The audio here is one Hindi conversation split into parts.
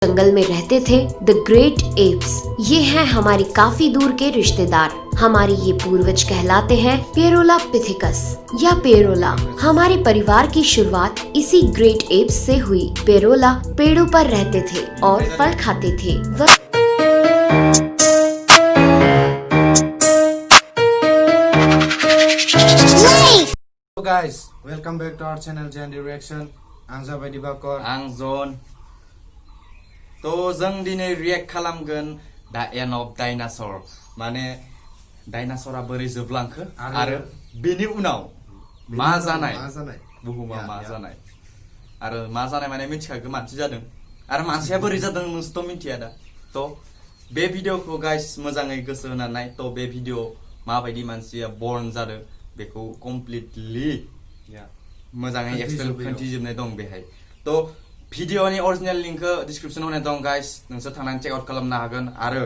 जंगल में रहते थे द ग्रेट एप्स। ये हैं हमारे काफी दूर के रिश्तेदार। हमारे ये पूर्वज कहलाते हैं पेरोलापिथिकस या पेरोला। हमारे परिवार की शुरुआत इसी ग्रेट एप्स से हुई। पेरोला पेड़ों पर रहते थे और फल खाते थे। Hello guys, welcome back to our channel Jan Reaction. आं जाबाय दिबाकर, आं जन। तो जों दिनै रिएक्ट खालामगोन दा एन्ड अफ डाइनासर, माने डाइनासरा बोरै जोबलांखो आरो बेनि उनाव मा जानाय बुहुमा मा जानाय आरो मा जानाय माने मिथिखागौ मानसि जादों आरो मानसिया बोरै जादों नोंसोरथ' मिथिया दा। तो बे भिडिअखौ गाइस मोजाङै गोसो होनानै नाय। तो बे भिडिअ माबायदि मानसिया बर्न जादों बेखौ कमप्लिटलि मोजाङै एक्सप्लेन खोन्थिजोबनाय दं बेहाय। तो भिडिअनि अरिजिनेल लिंकखौ डिसक्रिप्शनाव होनाय दं गाइस, नोंसोर थांनानै चेक आउट खालामनो हागोन। आरो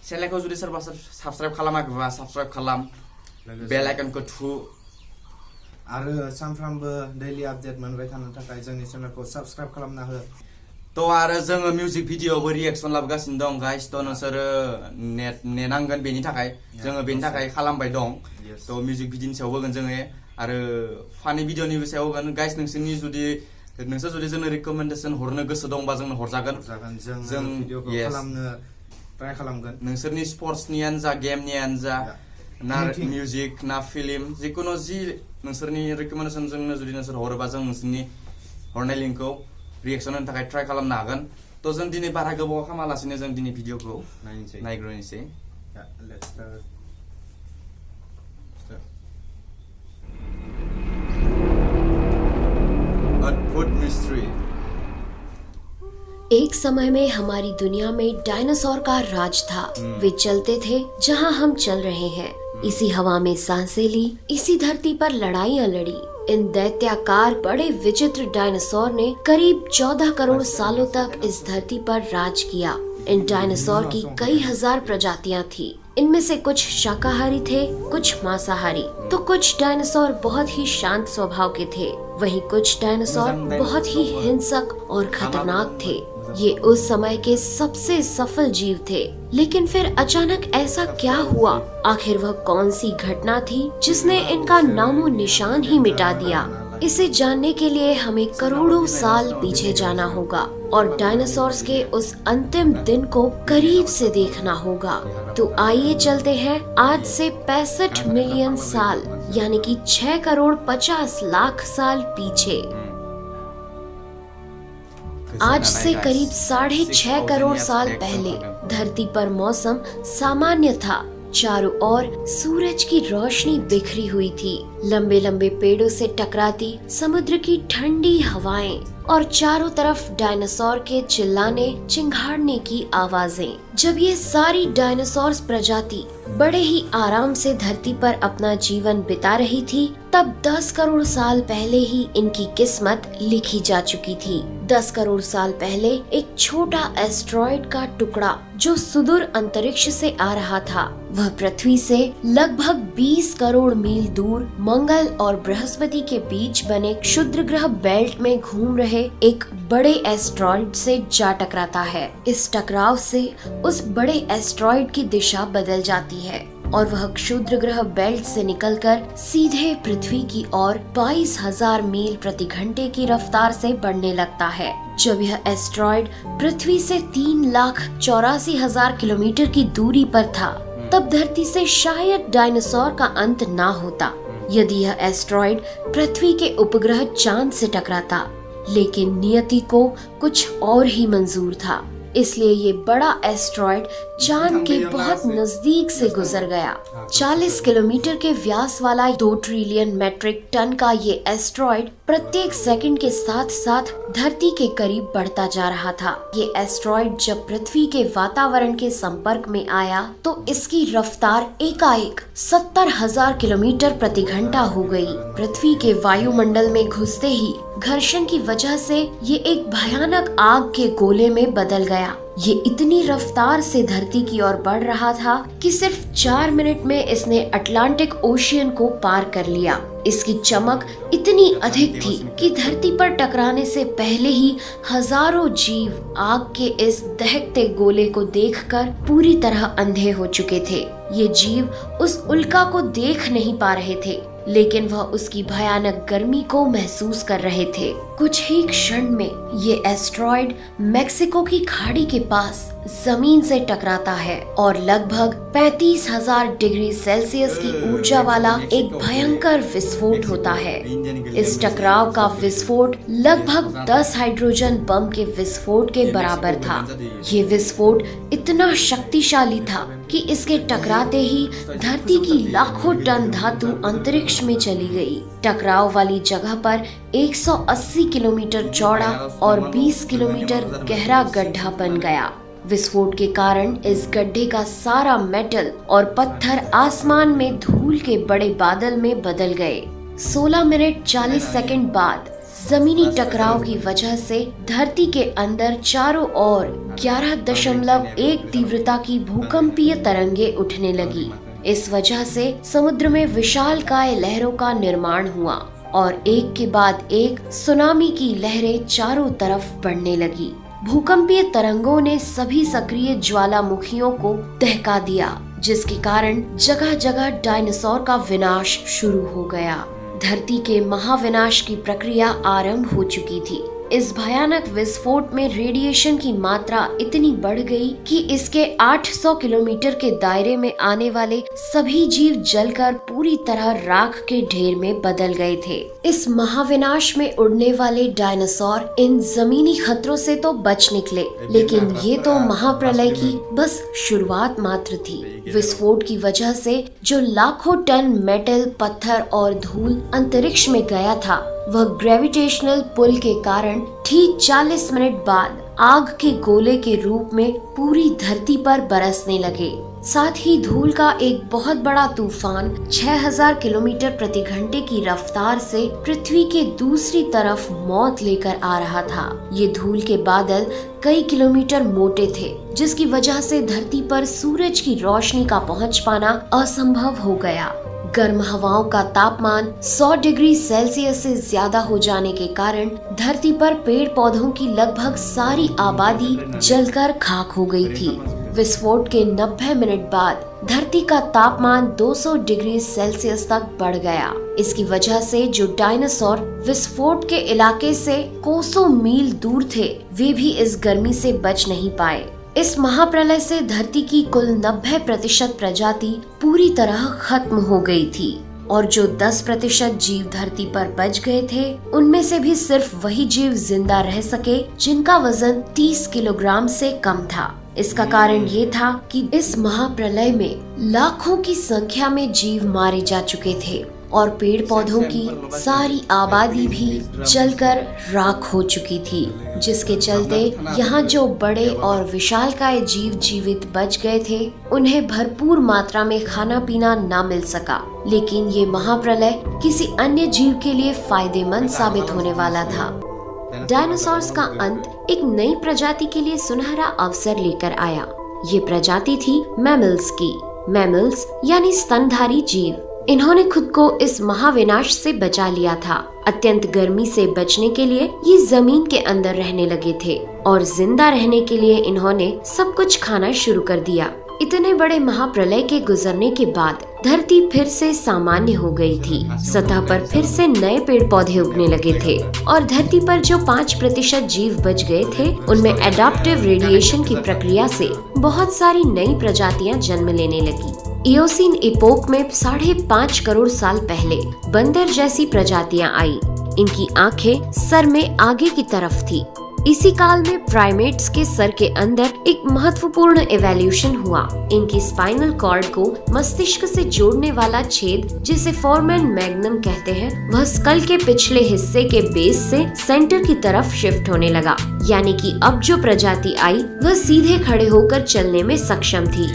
चेनेलखौ जुदि सोरबा साबस्क्राइब खालामाखैबा साबस्क्राइब खालाम, बेल आइकनखौ थु। आरो सानफ्रामबो डेली आपडेट मोनबाय थानो थाखाय जोंनि चेनेलखौ साबस्क्राइब खालामना हो। तो आरो जोङो मिउजिक भिडिअबो रिएक्सन लाबोगासिनो दं गाइस। तो नोंसोरो नेनांगोन, बेनि थाखाय जोङो बेनि थाखाय खालामबाय दं। तो मिउजिक भिडिअनि सायाव होगोन जोङो आरो फानि भिडिअनि सायाव होगोन गाइस। नोंसोर जुदि जोंनो रिकमेन्डेसन हरनो गोसो दंबा जोंनो हरजागोन। जों भिडिअखौ खालामनो ट्राइ खालामगोन। नोंसोरनि स्पर्ट्सनियानो जा, गेमनियानो जा, ना मिउजिक ना फिल्म, जिखुनु जि नोंसोरनि रिकमेन्डेसन जोंनो जुदि नोंसोर हरोबा जों नोंसोरनि हरनाय लिंकखौ रिएक्सन होनो थाखाय ट्राइ खालामनो हागोन। तो जों दिनै बारा गोबाव खालामालासिनो जों दिनै भिडिअखौ नायग्रोनोसै। अद्भुत मिस्ट्री। एक समय में हमारी दुनिया में डायनासोर का राज था। वे चलते थे जहाँ हम चल रहे हैं, इसी हवा में सांसें ली, इसी धरती पर लड़ाइयाँ लड़ी। इन दैत्याकार बड़े विचित्र डायनासोर ने करीब 14 करोड़ सालों तक इस धरती पर राज किया। इन डायनासोर की कई हजार प्रजातियां थी। इनमें से कुछ शाकाहारी थे, कुछ मांसाहारी। तो कुछ डायनासोर बहुत ही शांत स्वभाव के थे, वहीं कुछ डायनासोर बहुत ही हिंसक और खतरनाक थे। ये उस समय के सबसे सफल जीव थे। लेकिन फिर अचानक ऐसा क्या हुआ? आखिर वह कौन सी घटना थी जिसने इनका नामो निशान ही मिटा दिया? इसे जानने के लिए हमें करोड़ों साल पीछे जाना होगा और डायनासोर्स के उस अंतिम दिन को करीब से देखना होगा। तो आइए चलते हैं आज से 65 मिलियन साल यानी कि 6 करोड़ 50 लाख साल पीछे। आज से करीब 6.5 करोड़ साल पहले धरती पर मौसम सामान्य था। चारों ओर सूरज की रोशनी बिखरी हुई थी। लंबे लंबे पेड़ों से टकराती समुद्र की ठंडी हवाएं और चारों तरफ डायनासोर के चिल्लाने चिंघाड़ने की आवाजें। जब ये सारी डायनासोर्स प्रजाति बड़े ही आराम से धरती पर अपना जीवन बिता रही थी, तब 10 करोड़ साल पहले ही इनकी किस्मत लिखी जा चुकी थी। 10 करोड़ साल पहले एक छोटा एस्ट्रॉयड का टुकड़ा जो सुदूर अंतरिक्ष से आ रहा था, वह पृथ्वी से लगभग 20 करोड़ मील दूर मंगल और बृहस्पति के बीच बने क्षुद्र ग्रह बेल्ट में घूम रहे एक बड़े एस्ट्रॉयड से जा टकराता है। इस टकराव से उस बड़े एस्ट्रॉयड की दिशा बदल जाती है और वह क्षुद्र ग्रह बेल्ट से निकलकर सीधे पृथ्वी की ओर 22,000 मील प्रति घंटे की रफ्तार से बढ़ने लगता है। जब यह एस्ट्रॉयड पृथ्वी से 3,84,000 किलोमीटर की दूरी पर था, तब धरती से शायद डायनासोर का अंत ना होता यदि यह एस्ट्रॉयड पृथ्वी के उपग्रह चांद से टकराता। लेकिन नियति को कुछ और ही मंजूर था, इसलिए ये बड़ा एस्ट्रॉयड चांद के बहुत नजदीक से गुजर गया। 40 किलोमीटर के व्यास वाला 2 ट्रिलियन मेट्रिक टन का ये एस्ट्रॉयड प्रत्येक सेकंड के साथ साथ धरती के करीब बढ़ता जा रहा था। ये एस्ट्रॉयड जब पृथ्वी के वातावरण के संपर्क में आया तो इसकी रफ्तार एकाएक 70,000 किलोमीटर प्रति घंटा हो गई। पृथ्वी के वायुमंडल में घुसते ही घर्षण की वजह से ये एक भयानक आग के गोले में बदल गया ये इतनी रफ्तार से धरती की ओर बढ़ रहा था कि सिर्फ 4 मिनट में इसने अटलांटिक ओशियन को पार कर लिया। इसकी चमक इतनी अधिक थी कि धरती पर टकराने से पहले ही हजारों जीव आग के इस दहकते गोले को देखकर पूरी तरह अंधे हो चुके थे। ये जीव उस उल्का को देख नहीं पा रहे थे, लेकिन वह उसकी भयानक गर्मी को महसूस कर रहे थे। कुछ ही क्षण में ये एस्ट्रॉयड मेक्सिको की खाड़ी के पास जमीन से टकराता है और लगभग 35,000 डिग्री सेल्सियस की ऊर्जा वाला एक भयंकर विस्फोट होता है। इस टकराव का विस्फोट लगभग 10 हाइड्रोजन बम के विस्फोट के बराबर था। ये विस्फोट इतना शक्तिशाली था कि इसके टकराते ही धरती की लाखों टन धातु अंतरिक्ष में चली गई। टकराव वाली जगह पर 180 किलोमीटर चौड़ा और 20 किलोमीटर गहरा गड्ढा बन गया। विस्फोट के कारण इस गड्ढे का सारा मेटल और पत्थर आसमान में धूल के बड़े बादल में बदल गए। 16 मिनट 40 सेकंड बाद जमीनी टकराव की वजह से धरती के अंदर चारों ओर 11.1 तीव्रता की भूकंपीय तरंगे उठने लगी। इस वजह से समुद्र में विशालकाय लहरों का निर्माण हुआ और एक के बाद एक सुनामी की लहरें चारों तरफ बढ़ने लगी। भूकंपीय तरंगों ने सभी सक्रिय ज्वालामुखियों को दहका दिया, जिसके कारण जगह जगह डायनासोर का विनाश शुरू हो गया। धरती के महाविनाश की प्रक्रिया आरंभ हो चुकी थी। इस भयानक विस्फोट में रेडिएशन की मात्रा इतनी बढ़ गई कि इसके 800 किलोमीटर के दायरे में आने वाले सभी जीव जलकर पूरी तरह राख के ढेर में बदल गए थे। इस महाविनाश में उड़ने वाले डायनासोर इन जमीनी खतरों से तो बच निकले, लेकिन ये तो महाप्रलय की बस शुरुआत मात्र थी। विस्फोट की वजह से जो लाखों टन मेटल, पत्थर और धूल अंतरिक्ष में गया था, वह ग्रेविटेशनल पुल के कारण ठीक 40 मिनट बाद आग के गोले के रूप में पूरी धरती पर बरसने लगे। साथ ही धूल का एक बहुत बड़ा तूफान 6000 किलोमीटर प्रति घंटे की रफ्तार से पृथ्वी के दूसरी तरफ मौत लेकर आ रहा था। ये धूल के बादल कई किलोमीटर मोटे थे, जिसकी वजह से धरती पर सूरज की रोशनी का पहुंच पाना असंभव हो गया। गर्म हवाओं का तापमान 100 डिग्री सेल्सियस से ज्यादा हो जाने के कारण धरती पर पेड़ पौधों की लगभग सारी आबादी जलकर खाक हो गई थी। विस्फोट के 90 मिनट बाद धरती का तापमान 200 डिग्री सेल्सियस तक बढ़ गया। इसकी वजह से जो डायनासोर विस्फोट के इलाके से कोसों मील दूर थे, वे भी इस गर्मी से बच नहीं पाए। इस महाप्रलय से धरती की कुल 90% प्रजाति पूरी तरह खत्म हो गई थी और जो 10% जीव धरती पर बच गए थे, उनमें से भी सिर्फ वही जीव जिंदा रह सके जिनका वजन 30 किलोग्राम से कम था। इसका कारण ये था कि इस महाप्रलय में लाखों की संख्या में जीव मारे जा चुके थे और पेड़ पौधों की सारी आबादी भी जलकर राख हो चुकी थी, जिसके चलते यहाँ जो बड़े और विशालकाय जीव जीवित बच गए थे, उन्हें भरपूर मात्रा में खाना पीना न मिल सका। लेकिन ये महाप्रलय किसी अन्य जीव के लिए फायदेमंद साबित होने वाला था। डायनासोर्स का अंत एक नई प्रजाति के लिए सुनहरा अवसर लेकर आया। ये प्रजाति थी मैमल्स की। मैमल्स यानी स्तनधारी जीव। इन्होंने खुद को इस महाविनाश से बचा लिया था। अत्यंत गर्मी से बचने के लिए ये जमीन के अंदर रहने लगे थे और जिंदा रहने के लिए इन्होंने सब कुछ खाना शुरू कर दिया। इतने बड़े महाप्रलय के गुजरने के बाद धरती फिर से सामान्य हो गई थी। सतह पर फिर से नए पेड़ पौधे उगने लगे थे और धरती पर जो 5% जीव बच गए थे, उनमें एडाप्टिव रेडिएशन की प्रक्रिया से बहुत सारी नई प्रजातियां जन्म लेने लगी। इयोसीन इपोक में 5.5 करोड़ साल पहले बंदर जैसी प्रजातियां आई। इनकी आंखें सर में आगे की तरफ थी। इसी काल में प्राइमेट्स के सर के अंदर एक महत्वपूर्ण इवोल्यूशन हुआ। इनकी स्पाइनल कॉर्ड को मस्तिष्क से जोड़ने वाला छेद, जिसे फोरमेन मैग्नम कहते हैं, वह स्कल के पिछले हिस्से के बेस से सेंटर की तरफ शिफ्ट होने लगा। यानी कि अब जो प्रजाति आई वह सीधे खड़े होकर चलने में सक्षम थी।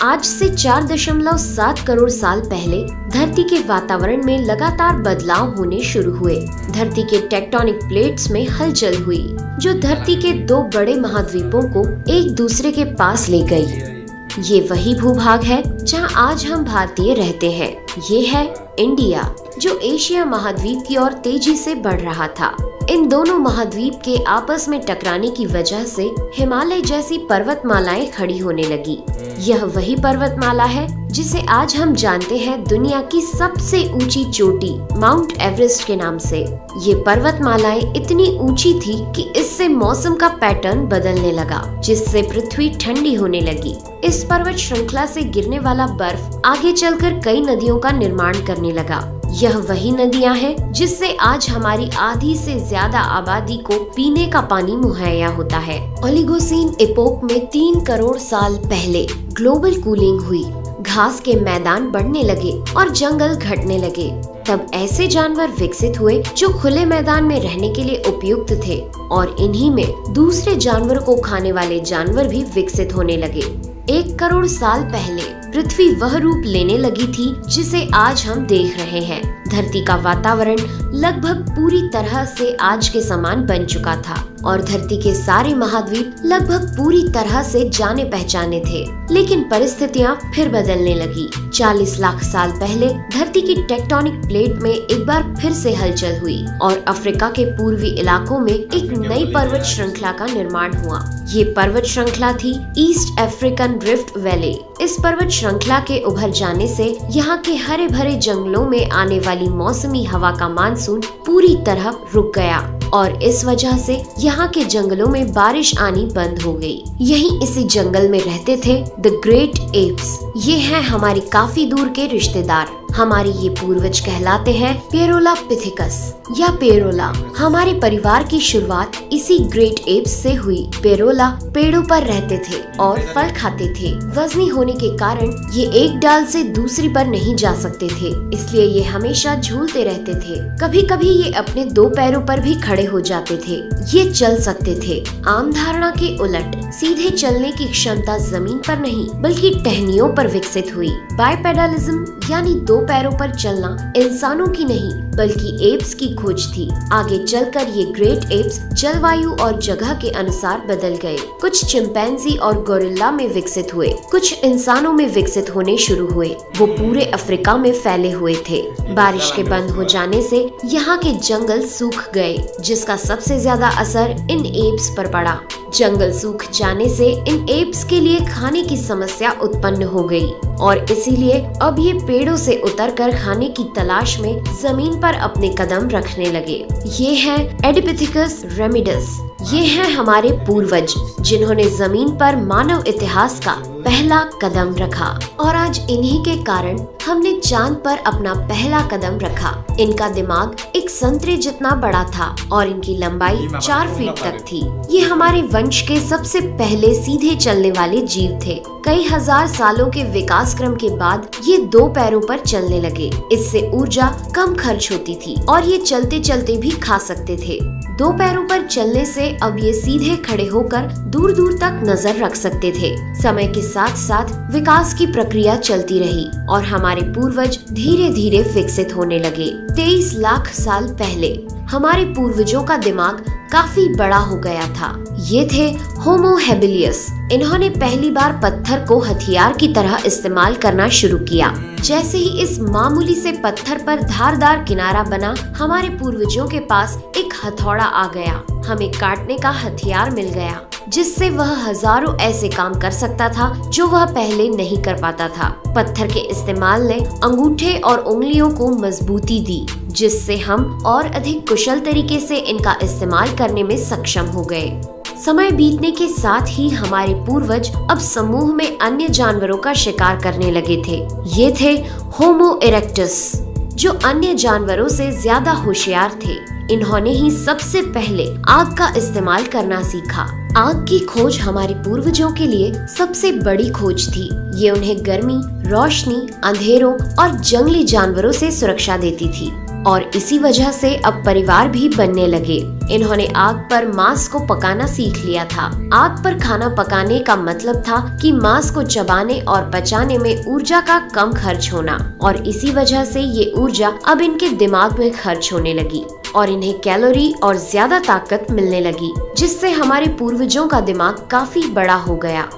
आज से 4.7 करोड़ साल पहले धरती के वातावरण में लगातार बदलाव होने शुरू हुए। धरती के टेक्टोनिक प्लेट्स में हलचल हुई, जो धरती के 2 बड़े महाद्वीपों को एक दूसरे के पास ले गई। ये वही भूभाग है जहाँ आज हम भारतीय रहते हैं। ये है इंडिया, जो एशिया महाद्वीप की ओर तेजी से बढ़ रहा था। इन दोनों महाद्वीप के आपस में टकराने की वजह से हिमालय जैसी पर्वतमालाएं खड़ी होने लगी। यह वही पर्वतमाला है जिसे आज हम जानते हैं दुनिया की सबसे ऊंची चोटी माउंट एवरेस्ट के नाम से। ये पर्वतमालाएं इतनी ऊंची थी कि इससे मौसम का पैटर्न बदलने लगा, जिससे पृथ्वी ठंडी होने लगी। इस पर्वत श्रृंखला से गिरने वाला बर्फ आगे चलकर कई नदियों का निर्माण करने लगा। यह वही नदियां हैं जिससे आज हमारी आधी से ज्यादा आबादी को पीने का पानी मुहैया होता है। ओलिगोसीन एपोक में 3 करोड़ साल पहले ग्लोबल कूलिंग हुई, घास के मैदान बढ़ने लगे और जंगल घटने लगे। तब ऐसे जानवर विकसित हुए जो खुले मैदान में रहने के लिए उपयुक्त थे, और इन्हीं में दूसरे जानवरों को खाने वाले जानवर भी विकसित होने लगे। 1 करोड़ साल पहले पृथ्वी वह रूप लेने लगी थी जिसे आज हम देख रहे हैं। धरती का वातावरण लगभग पूरी तरह से आज के समान बन चुका था और धरती के सारे महाद्वीप लगभग पूरी तरह से जाने पहचाने थे। लेकिन परिस्थितियां फिर बदलने लगी। 40 लाख साल पहले धरती की टेक्टोनिक प्लेट में एक बार फिर से हलचल हुई और अफ्रीका के पूर्वी इलाकों में एक नई पर्वत श्रृंखला का निर्माण हुआ। ये पर्वत श्रृंखला थी ईस्ट अफ्रीकन रिफ्ट वैली। इस पर्वत श्रृंखला के उभर जाने से यहाँ के हरे भरे जंगलों में आने वाली मौसमी हवा का मानसून पूरी तरह रुक गया और इस वजह से यहाँ के जंगलों में बारिश आनी बंद हो गई। यहीं इसी जंगल में रहते थे द ग्रेट एप्स। ये हैं हमारे काफी दूर के रिश्तेदार। हमारे ये पूर्वज कहलाते हैं पेरोलापिथिकस या पेरोला। हमारे परिवार की शुरुआत इसी ग्रेट एप्स से हुई। पेरोला पेड़ों पर रहते थे और फल खाते थे। वजनी होने के कारण ये एक डाल से दूसरी पर नहीं जा सकते थे, इसलिए ये हमेशा झूलते रहते थे। कभी कभी ये अपने 2 पैरों पर भी खड़े हो जाते थे। ये चल सकते थे। आम धारणा के उलट सीधे चलने की क्षमता जमीन पर नहीं बल्कि टहनियों पर विकसित हुई। बाइपेडलिज्म यानी 2 पैरों पर चलना इंसानों की नहीं बल्कि एप्स की खोज थी। आगे चलकर ये ग्रेट एप्स जलवायु और जगह के अनुसार बदल गए। कुछ चिंपैंजी और गोरिल्ला में विकसित हुए, कुछ इंसानों में विकसित होने शुरू हुए। वो पूरे अफ्रीका में फैले हुए थे। बारिश के बंद हो जाने से यहाँ के जंगल सूख गए, जिसका सबसे ज्यादा असर इन एप्स पर पड़ा। जंगल सूख जाने से इन एप्स के लिए खाने की समस्या उत्पन्न हो गई और इसीलिए अब ये पेड़ों से उतरकर खाने की तलाश में जमीन पर अपने कदम रखने लगे। ये है एडिपिथिकस रेमिडस। ये हैं हमारे पूर्वज जिन्होंने जमीन पर मानव इतिहास का पहला कदम रखा और आज इन्हीं के कारण हमने चांद पर अपना पहला कदम रखा। इनका दिमाग एक संतरे जितना बड़ा था और इनकी लंबाई 4 फीट तक थी। ये हमारे वंश के सबसे पहले सीधे चलने वाले जीव थे। कई हजार सालों के विकास क्रम के बाद ये 2 पैरों पर चलने लगे। इससे ऊर्जा कम खर्च होती थी और ये चलते चलते भी खा सकते थे। 2 पैरों पर चलने से अब ये सीधे खड़े होकर दूर दूर तक नजर रख सकते थे। समय के साथ साथ विकास की प्रक्रिया चलती रही और हमारे पूर्वज धीरे धीरे विकसित होने लगे। 23 लाख साल पहले हमारे पूर्वजों का दिमाग काफी बड़ा हो गया था। ये थे होमो हेबिलियस। इन्होंने पहली बार पत्थर को हथियार की तरह इस्तेमाल करना शुरू किया। जैसे ही इस मामूली से पत्थर पर धारदार किनारा बना, हमारे पूर्वजों के पास एक हथौड़ा आ गया। हमें काटने का हथियार मिल गया, जिससे वह हजारों ऐसे काम कर सकता था जो वह पहले नहीं कर पाता था। पत्थर के इस्तेमाल ने अंगूठे और उंगलियों को मजबूती दी, जिससे हम और अधिक कुशल तरीके से इनका इस्तेमाल करने में सक्षम हो गए। समय बीतने के साथ ही हमारे पूर्वज अब समूह में अन्य जानवरों का शिकार करने लगे थे। ये थे होमो इरेक्टस, जो अन्य जानवरों से ज्यादा होशियार थे। इन्होंने ही सबसे पहले आग का इस्तेमाल करना सीखा। आग की खोज हमारे पूर्वजों के लिए सबसे बड़ी खोज थी। ये उन्हें गर्मी, रोशनी, अंधेरों और जंगली जानवरों से सुरक्षा देती थी और इसी वजह से अब परिवार भी बनने लगे। इन्होंने आग पर मांस को पकाना सीख लिया था। आग पर खाना पकाने का मतलब था कि मांस को चबाने और पचाने में ऊर्जा का कम खर्च होना, और इसी वजह से ये ऊर्जा अब इनके दिमाग में खर्च होने लगी और इन्हें कैलोरी और ज्यादा ताकत मिलने लगी, जिससे हमारे पूर्वजों का दिमाग काफी बड़ा हो गया।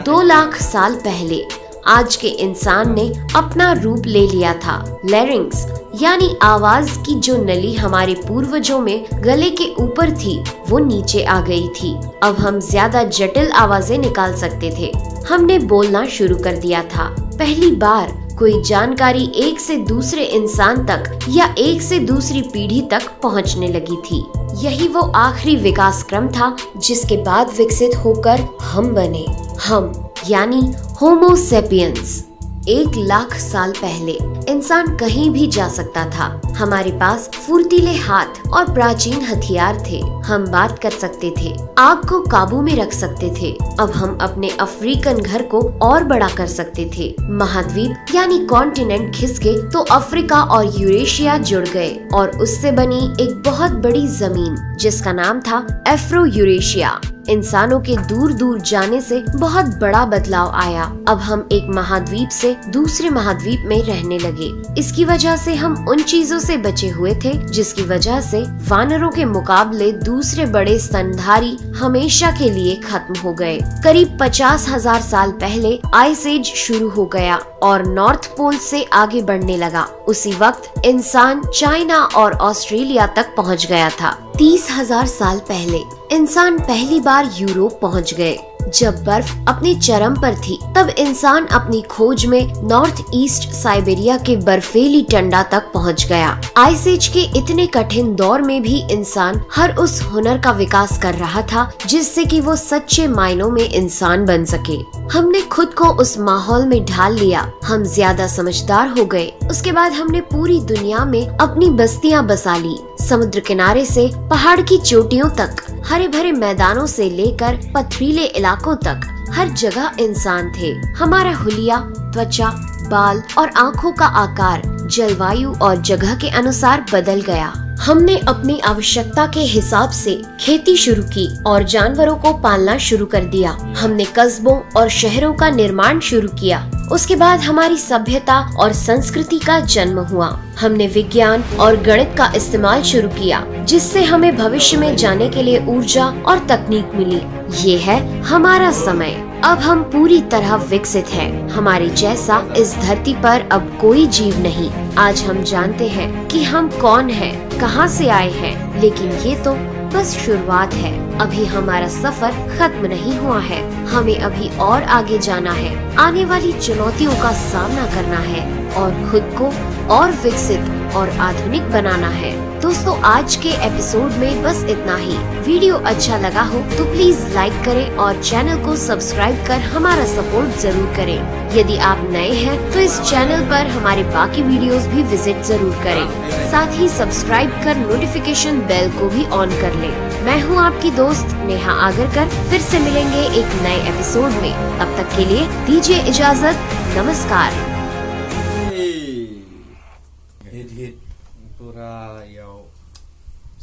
2 लाख साल पहले आज के इंसान ने अपना रूप ले लिया था। लैरिंग्स यानी आवाज की जो नली हमारे पूर्वजों में गले के ऊपर थी वो नीचे आ गई थी। अब हम ज्यादा जटिल आवाजें निकाल सकते थे। हमने बोलना शुरू कर दिया था। पहली बार कोई जानकारी एक से दूसरे इंसान तक या एक से दूसरी पीढ़ी तक पहुंचने लगी थी। यही वो आखिरी विकास क्रम था जिसके बाद विकसित होकर हम बने। हम यानी होमो सेपियंस। 1 लाख साल पहले इंसान कहीं भी जा सकता था। हमारे पास फुर्तीले हाथ और प्राचीन हथियार थे। हम बात कर सकते थे, आग को काबू में रख सकते थे। अब हम अपने अफ्रीकन घर को और बड़ा कर सकते थे। महाद्वीप यानी कॉन्टिनेंट खिसके तो अफ्रीका और यूरेशिया जुड़ गए और उससे बनी एक बहुत बड़ी जमीन जिसका नाम था एफ्रो यूरेशिया। इंसानों के दूर दूर जाने से बहुत बड़ा बदलाव आया। अब हम एक महाद्वीप से दूसरे महाद्वीप में रहने लगे। इसकी वजह से हम उन चीजों से बचे हुए थे जिसकी वजह से वानरों के मुकाबले दूसरे बड़े स्तनधारी हमेशा के लिए खत्म हो गए। करीब 50,000 साल पहले आइस एज शुरू हो गया और नॉर्थ पोल से आगे बढ़ने लगा। उसी वक्त इंसान चाइना और ऑस्ट्रेलिया तक पहुंच गया था। 30,000 साल पहले इंसान पहली बार यूरोप पहुंच गए। जब बर्फ अपने चरम पर थी तब इंसान अपनी खोज में नॉर्थ ईस्ट साइबेरिया के बर्फीली टंडा तक पहुंच गया। आइस एज के इतने कठिन दौर में भी इंसान हर उस हुनर का विकास कर रहा था जिससे कि वो सच्चे मायनों में इंसान बन सके। हमने खुद को उस माहौल में ढाल लिया। हम ज्यादा समझदार हो गए। उसके बाद हमने पूरी दुनिया में अपनी बस्तियां बसा ली। समुद्र किनारे से पहाड़ की चोटियों तक, हरे भरे मैदानों से लेकर पथरीले इलाकों तक हर जगह इंसान थे। हमारा हुलिया, त्वचा, बाल और आँखों का आकार जलवायु और जगह के अनुसार बदल गया। हमने अपनी आवश्यकता के हिसाब से खेती शुरू की और जानवरों को पालना शुरू कर दिया। हमने कस्बों और शहरों का निर्माण शुरू किया। उसके बाद हमारी सभ्यता और संस्कृति का जन्म हुआ। हमने विज्ञान और गणित का इस्तेमाल शुरू किया जिससे हमें भविष्य में जाने के लिए ऊर्जा और तकनीक मिली। ये है हमारा समय। अब हम पूरी तरह विकसित हैं। हमारे जैसा इस धरती पर अब कोई जीव नहीं। आज हम जानते हैं कि हम कौन हैं, कहां से आए हैं, लेकिन ये तो बस शुरुआत है। अभी हमारा सफर खत्म नहीं हुआ है। हमें अभी और आगे जाना है। आने वाली चुनौतियों का सामना करना है और खुद को और विकसित और आधुनिक बनाना है। दोस्तों, आज के एपिसोड में बस इतना ही। वीडियो अच्छा लगा हो तो प्लीज लाइक करें और चैनल को सब्सक्राइब कर हमारा सपोर्ट जरूर करें। यदि आप नए हैं तो इस चैनल पर हमारे बाकी वीडियोस भी विजिट जरूर करें। साथ ही सब्सक्राइब कर नोटिफिकेशन बेल को भी ऑन कर लें। मैं हूं आपकी दोस्त नेहा आगरकर। फिर से मिलेंगे एक नए एपिसोड में। तब तक के लिए दीजिए इजाजत। नमस्कार।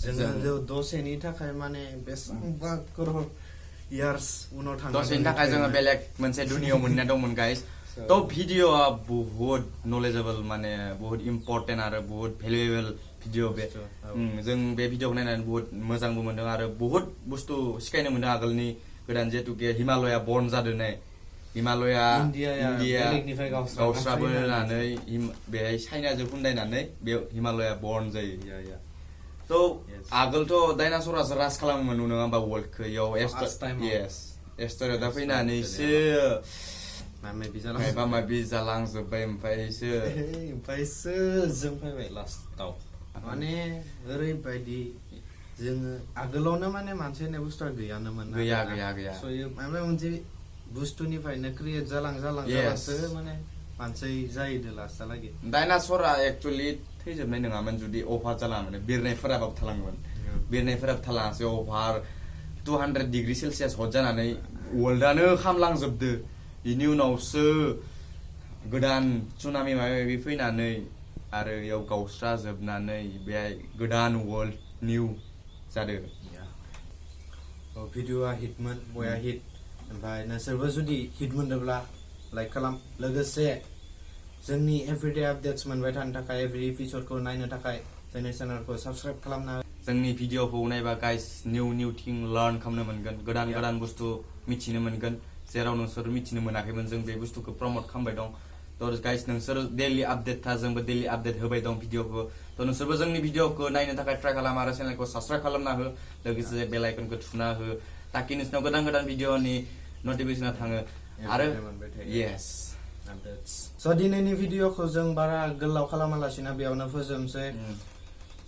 जोङो दसेनि थाखाय माने बेसेबांबा करोड़ इयार्स उनाव थांनानै दसेनि थाखाय जोङो बेलेग मोनसे दुनियाव मोनना दंमोन गाइस। तो भिडिअआ बहुत नलेजेबल, माने बहुत इम्पोर्टेन्ट आरो बहुत भेलुएबल भिडिअ बे। जों बे भिडिअखौ नायनानै बहुत मोजांबो मोनदों आरो बहुत बुस्थु सिखायनो मोनदों। आगोलनि गोदान जिहेतुके हिमालया बर्न जादों नै, हिमालया इन्डिया गावस्राबो होनानै बेहाय चाइनाजों खुन्दायनानै बे हिमालया बर्न जायो। तो आगोलथ' डाइनासरासो राज खालामोमोन नङा होमबा वर्ल्डखौ। इयाव एस्टेरयडआ फैनानैसो माबा माबि जालांजोब्बाय। ओमफ्रायसो जों फैबाय लास्टाव। माने ओरैबायदि जोङो आगोलावनो माने मानसि होननाय बुस्थुआ गैयानोमोन। गैया। माबा मोनसे बुस्थुनिफ्रायनो क्रिएट जालांसो माने मानसि जायो लास्टहालागै। डाइनासरा एक्चुअली थैजोबनाय नङामोन जुदि अभार जालाङामोन। बिरनायफोराबो थालाङोमोन। बिरनायफोराबो थालाङासै। अभार 200 डिग्री सेलसियास हट जानानै वर्ल्डआनो खामलांजोबदो। बेनि उनावसो गोदान सुनामि माबा माबि फैनानै आरो इयाव गावस्रा जोबनानै बेहाय गोदान वर्ल्ड निउ जादों भिडिअआ हिटमोन बया हिट ओमफ्राय नोंसोरबो जुदि हिट मोनदोंब्ला लाइक खालाम लोगोसे जोंनि एभरिडे आपडेट्स मोनबाय थानो थाखाय एभरि एपिसडखौ नायनो थाखाय जोंनि चेनेलखौ साबस्क्राइब खालामना जोंनि भिडिअखौ नायबा गाइस निउ थिं लार्न खालामनो मोनगोन गोदान बुस्थु मिथिनो मोनगोन जेराव नोंसोर मिथिनो मोनाखैमोन जों बे बुस्थुखौ प्रमोट खालामबाय दं थ' गाइस नोंसोर डेलि आपडेट था जोंबो डेलि आपडेट होबाय दं भिडिअखौ थ' नोंसोरबो जोंनि भिडिअखौ नायनो थाखाय ट्राइ खालाम आरो चेनेलखौ साबस्क्राइब खालामना हो लोगोसे बेल आइकनखौ थुना हो ताकि नोंसिनाव गोदान भिडिअनि नटिफिकेसना थाङो आरो येस स' दिनैनि भिडिअखौ जों बारा गोलाव खालामालासिनो बेयावनो फोजोबनोसै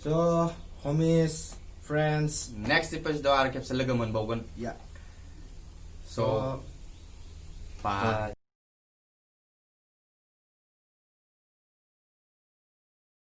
स' homies friends नेक्स्ट एपिसोडआव आरो खेबसे लोगो मोनबावगोन yeah so bye